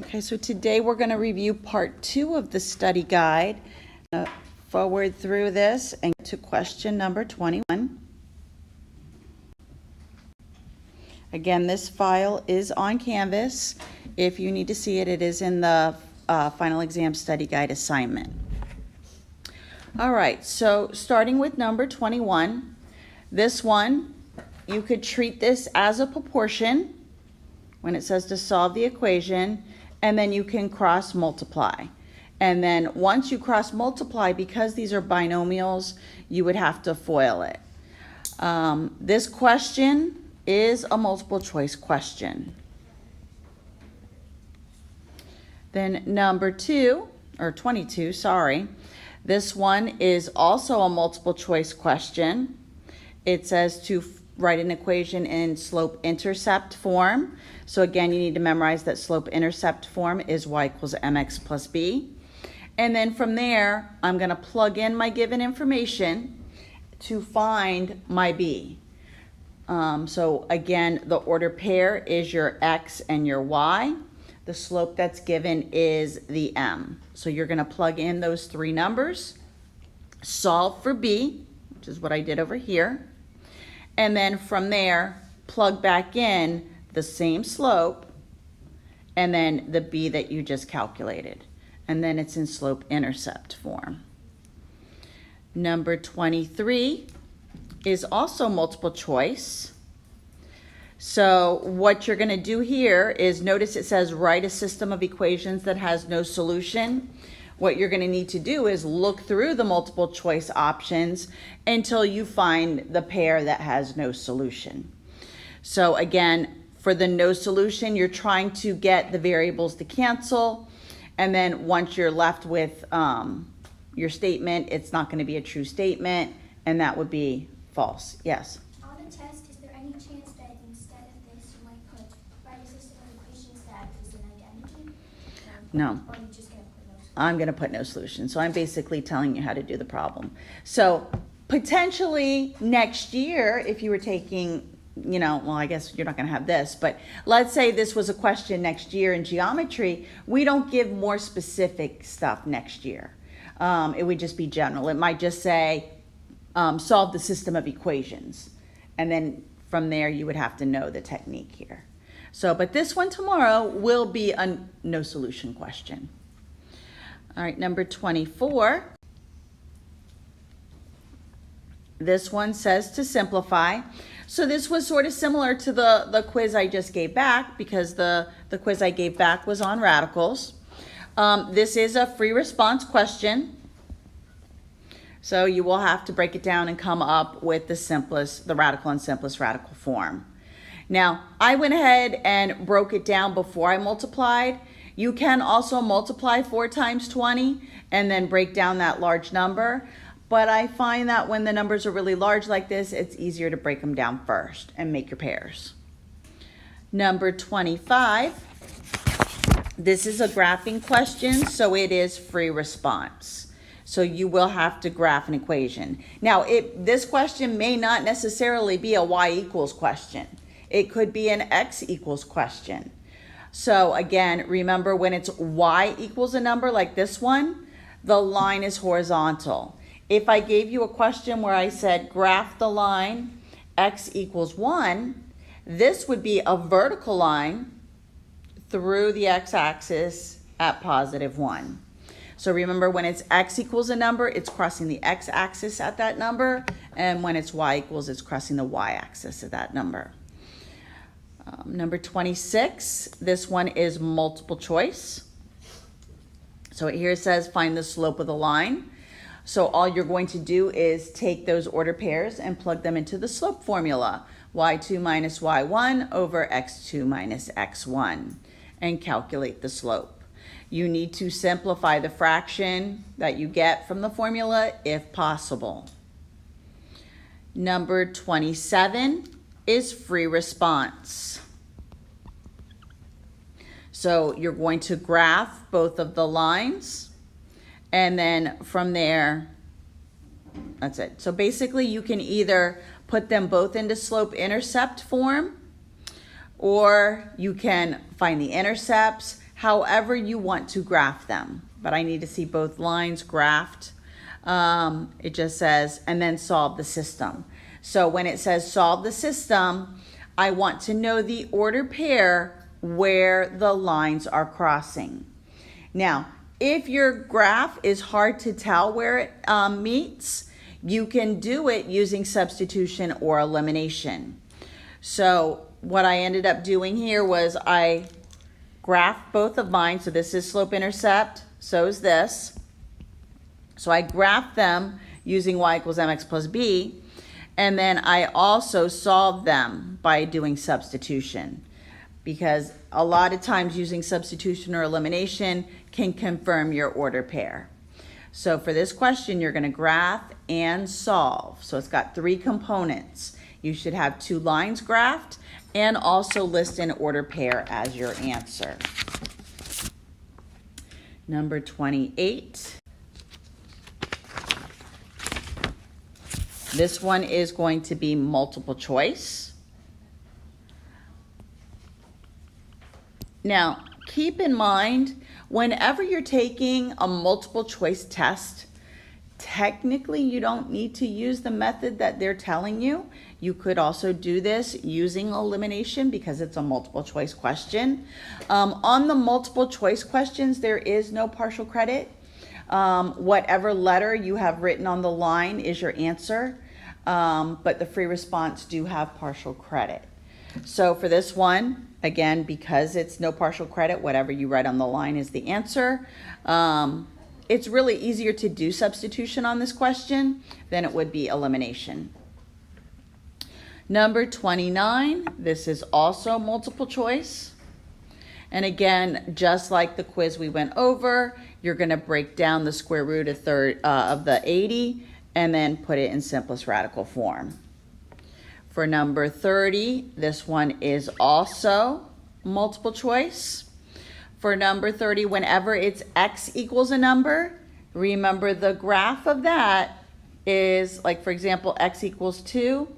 Okay, so today we're going to review part 2 of the study guide. Forward through this and get to question number 21. Again, this file is on Canvas. If you need to see it, it is in the final exam study guide assignment. All right, so starting with number 21, this one, you could treat this as a proportion when it says to solve the equation, and then you can cross multiply. And then once you cross multiply, because these are binomials, you would have to FOIL it. This question is a multiple choice question. Then number 22, sorry. This one is also a multiple choice question. It says to write an equation in slope-intercept form. So again, you need to memorize that slope-intercept form is y equals mx plus b. And then from there, I'm going to plug in my given information to find my b. So again, the ordered pair is your x and your y. The slope that's given is the m. So you're going to plug in those three numbers, solve for b, which is what I did over here. And then from there, plug back in the same slope and then the b that you just calculated. And then it's in slope-intercept form. Number 23 is also multiple choice. So what you're going to do here is, notice it says write a system of equations that has no solution. What you're going to need to do is look through the multiple choice options until you find the pair that has no solution. So again, for the no solution, you're trying to get the variables to cancel. And then once you're left with your statement, it's not going to be a true statement, and that would be false. Yes? On the test, is there any chance that instead of this, you might put write a system of equations that is an identity? No. Or are you just going to put no solution? I'm going to put no solution. So I'm basically telling you how to do the problem. So potentially next year, if you were taking, well, I guess you're not going to have this, but let's say this was a question next year in geometry, we don't give more specific stuff next year. It would just be general. It might just say, solve the system of equations. And then from there, you would have to know the technique here. So, but this one tomorrow will be a no solution question. All right, number 24. This one says to simplify. So this was sort of similar to the quiz I just gave back, because the quiz I gave back was on radicals. This is a free response question. So you will have to break it down and come up with the radical and simplest radical form. Now, I went ahead and broke it down before I multiplied. You can also multiply 4 times 20 and then break down that large number. But I find that when the numbers are really large like this, it's easier to break them down first and make your pairs. Number 25, this is a graphing question, so it is free response. So you will have to graph an equation. Now, this question may not necessarily be a y equals question. It could be an x equals question. So again, remember when it's y equals a number like this one, the line is horizontal. If I gave you a question where I said graph the line x equals 1, this would be a vertical line through the x-axis at positive 1. So remember, when it's x equals a number, it's crossing the x-axis at that number, and when it's y equals, it's crossing the y-axis at that number. Number 26, this one is multiple choice. So here it says find the slope of the line. So all you're going to do is take those ordered pairs and plug them into the slope formula, y2 minus y1 over x2 minus x1, and calculate the slope. You need to simplify the fraction that you get from the formula if possible. Number 27 is free response. So you're going to graph both of the lines, and then from there, that's it. So basically you can either put them both into slope-intercept form, or you can find the intercepts. however you want to graph them. But I need to see both lines graphed. It just says, and then solve the system. So when it says solve the system, I want to know the order pair where the lines are crossing. Now, if your graph is hard to tell where it meets, you can do it using substitution or elimination. So what I ended up doing here was I graphed both of mine. So this is slope-intercept, so is this. So I graphed them using y equals mx plus b, and then I also solved them by doing substitution, because a lot of times using substitution or elimination can confirm your order pair. So for this question, you're going to graph and solve. So it's got 3 components. You should have 2 lines graphed and also list an order pair as your answer. Number 28. This one is going to be multiple choice. Now, keep in mind, whenever you're taking a multiple choice test, technically you don't need to use the method that they're telling you. You could also do this using elimination because it's a multiple choice question. On the multiple choice questions, there is no partial credit. Whatever letter you have written on the line is your answer, but the free response do have partial credit. So for this one, again, because it's no partial credit, whatever you write on the line is the answer. It's really easier to do substitution on this question than it would be elimination. Number 29, this is also multiple choice. And again, just like the quiz we went over, you're going to break down the square root of the 80 and then put it in simplest radical form. For number 30, this one is also multiple choice. For number 30, whenever it's x equals a number, remember the graph of that is, like for example, x equals 2.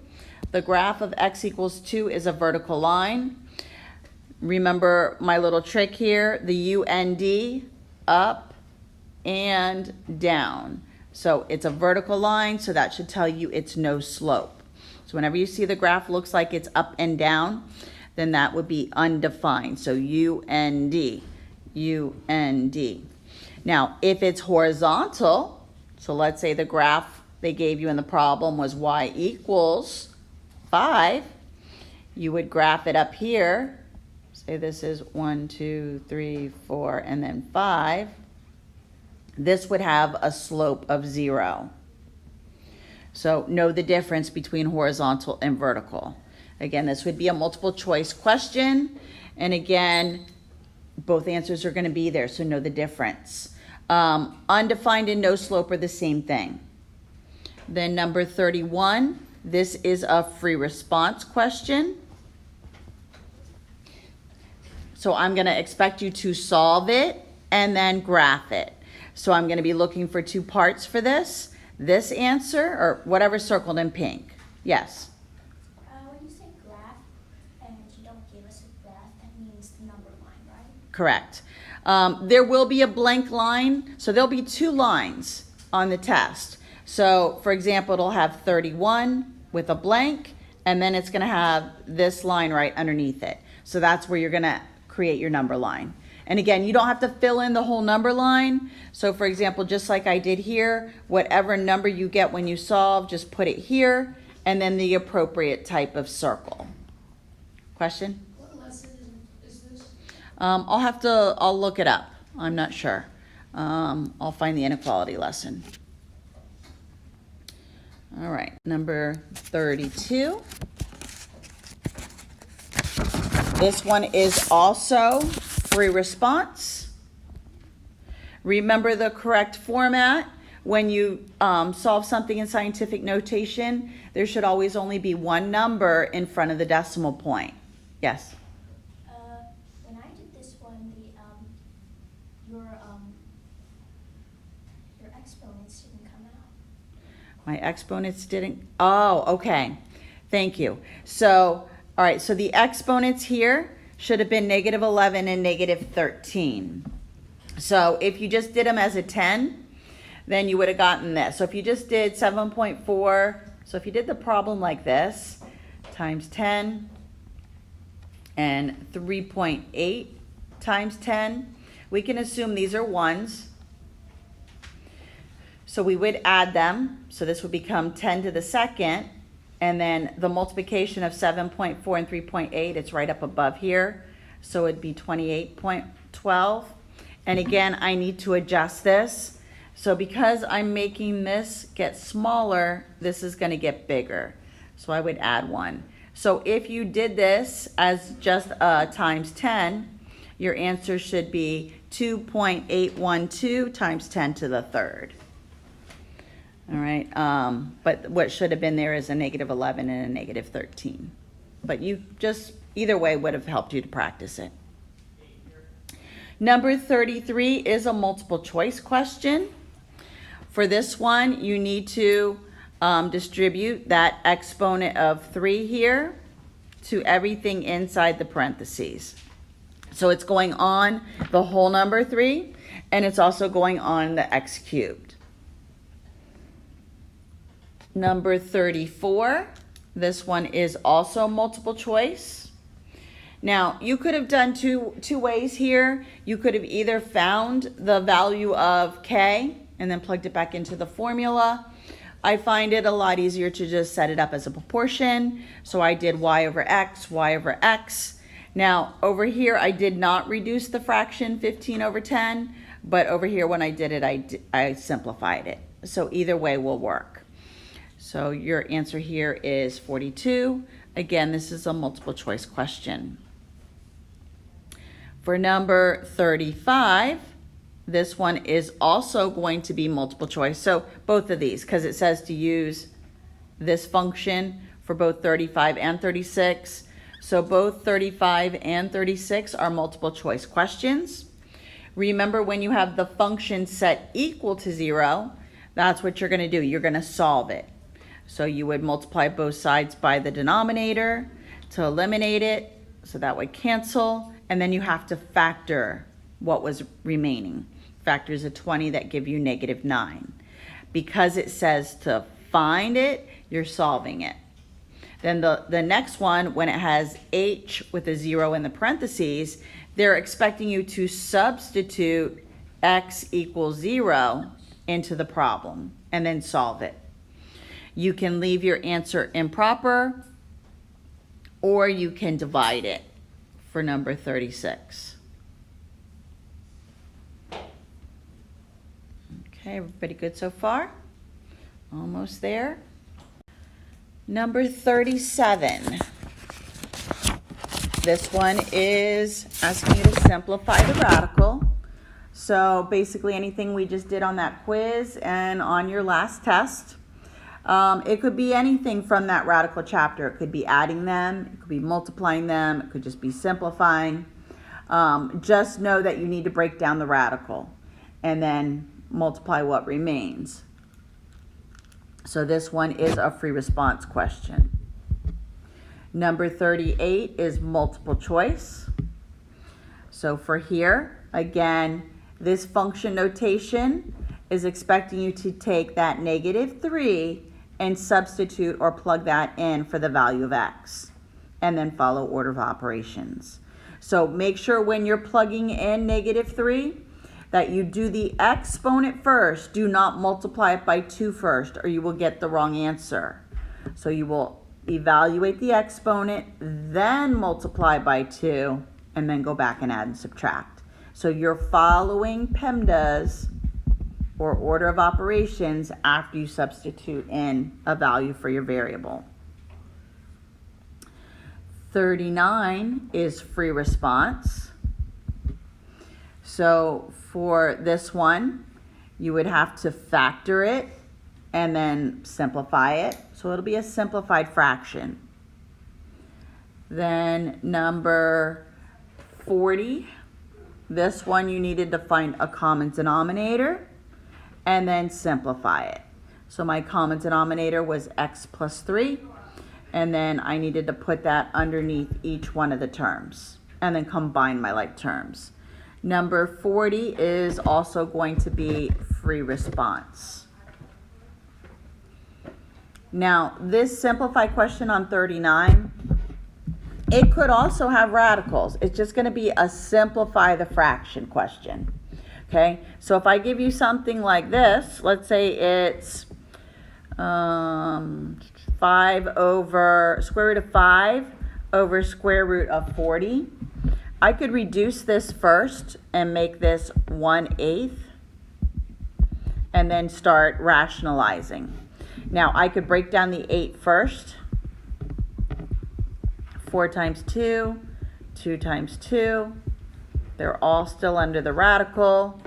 The graph of x equals 2 is a vertical line. Remember my little trick here, the UND, up and down. So it's a vertical line, so that should tell you it's no slope. So whenever you see the graph looks like it's up and down, then that would be undefined. So UND, UND. Now, if it's horizontal, so let's say the graph they gave you in the problem was y equals 5, you would graph it up here. Say this is 1, 2, 3, 4, and then 5. This would have a slope of 0. So know the difference between horizontal and vertical. Again, this would be a multiple choice question. And again, both answers are going to be there, so know the difference. Undefined and no slope are the same thing. Then number 31, this is a free response question. So I'm going to expect you to solve it and then graph it. So I'm going to be looking for 2 parts for this. This answer, or whatever circled in pink. Yes? When you say graph and you don't give us a graph, that means the number line, right? Correct. There will be a blank line. So there'll be 2 lines on the test. So for example, it'll have 31 with a blank, and then it's going to have this line right underneath it. So that's where you're going to create your number line. And again, you don't have to fill in the whole number line. So for example, just like I did here, whatever number you get when you solve, just put it here, and then the appropriate type of circle. Question? What lesson is this? I'll look it up. I'm not sure. I'll find the inequality lesson. All right, number 32. This one is also free response. Remember the correct format. When you solve something in scientific notation, there should always only be one number in front of the decimal point. Yes? When I did this one, your exponents didn't come out. My exponents didn't. Oh, okay. Thank you. So, all right. So the exponents here, should have been negative 11 and negative 13. So if you just did them as a 10, then you would have gotten this. So if you just did 7.4, so if you did the problem like this, times 10, and 3.8 times 10, we can assume these are ones. So we would add them. So this would become 10 to the second. And then the multiplication of 7.4 and 3.8, it's right up above here. So it'd be 28.12. And again, I need to adjust this. So because I'm making this get smaller, this is going to get bigger. So I would add 1. So if you did this as just times 10, your answer should be 2.812 times 10 to the third. All right, but what should have been there is a negative 11 and a negative 13. But you just, either way would have helped you to practice it. Number 33 is a multiple choice question. For this one, you need to distribute that exponent of 3 here to everything inside the parentheses. So it's going on the whole number 3, and it's also going on the x cubed. Number 34, this one is also multiple choice. Now, you could have done two ways here. You could have either found the value of k and then plugged it back into the formula. I find it a lot easier to just set it up as a proportion. So I did y over x, y over x. Now, over here, I did not reduce the fraction 15 over 10, but over here when I did it, I simplified it. So either way will work. So your answer here is 42. Again, this is a multiple choice question. For number 35, this one is also going to be multiple choice. So both of these, because it says to use this function for both 35 and 36. So both 35 and 36 are multiple choice questions. Remember, when you have the function set equal to 0, that's what you're going to do. You're going to solve it. So you would multiply both sides by the denominator to eliminate it. So that would cancel. And then you have to factor what was remaining. Factors of 20 that give you negative 9. Because it says to find it, you're solving it. Then the next one, when it has h with a 0 in the parentheses, they're expecting you to substitute x equals 0 into the problem and then solve it. You can leave your answer improper, or you can divide it for number 36. Okay, everybody good so far? Almost there. Number 37. This one is asking you to simplify the radical. So basically anything we just did on that quiz and on your last test. It could be anything from that radical chapter. It could be adding them, it could be multiplying them, it could just be simplifying. Just know that you need to break down the radical and then multiply what remains. So this one is a free response question. Number 38 is multiple choice. So for here, again, this function notation is expecting you to take that negative 3 and substitute or plug that in for the value of x, and then follow order of operations. So make sure when you're plugging in negative 3 that you do the exponent first. Do not multiply it by 2 first, or you will get the wrong answer. So you will evaluate the exponent, then multiply by 2, and then go back and add and subtract. So you're following PEMDAS, or order of operations, after you substitute in a value for your variable. 39 is free response. So for this one, you would have to factor it and then simplify it. So it'll be a simplified fraction. Then number 40, this one you needed to find a common denominator and then simplify it. So my common denominator was x plus 3, and then I needed to put that underneath each one of the terms and then combine my like terms. Number 40 is also going to be free response. Now, this simplify question on 39, it could also have radicals. It's just going to be a simplify the fraction question. Okay, so if I give you something like this, let's say it's 5 over square root of 5 over square root of 40. I could reduce this first and make this 1/8 and then start rationalizing. Now I could break down the 8 first. 4 times 2, 2 times 2. They're all still under the radical.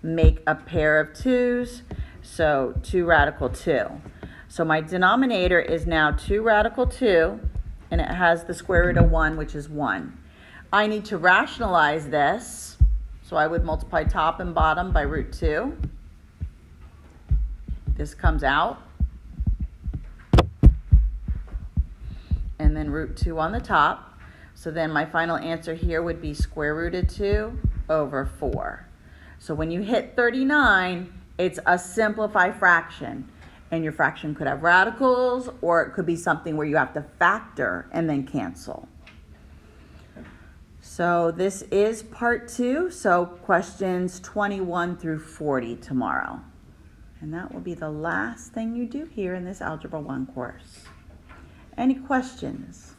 Make a pair of 2's. So 2 radical 2. So my denominator is now 2 radical 2, and it has the square root of 1, which is 1. I need to rationalize this. So I would multiply top and bottom by root 2. This comes out. And then root 2 on the top. So then my final answer here would be square root of 2 over 4. So when you hit 39, it's a simplify fraction. And your fraction could have radicals, or it could be something where you have to factor and then cancel. So this is part 2. So questions 21 through 40 tomorrow. And that will be the last thing you do here in this Algebra 1 course. Any questions?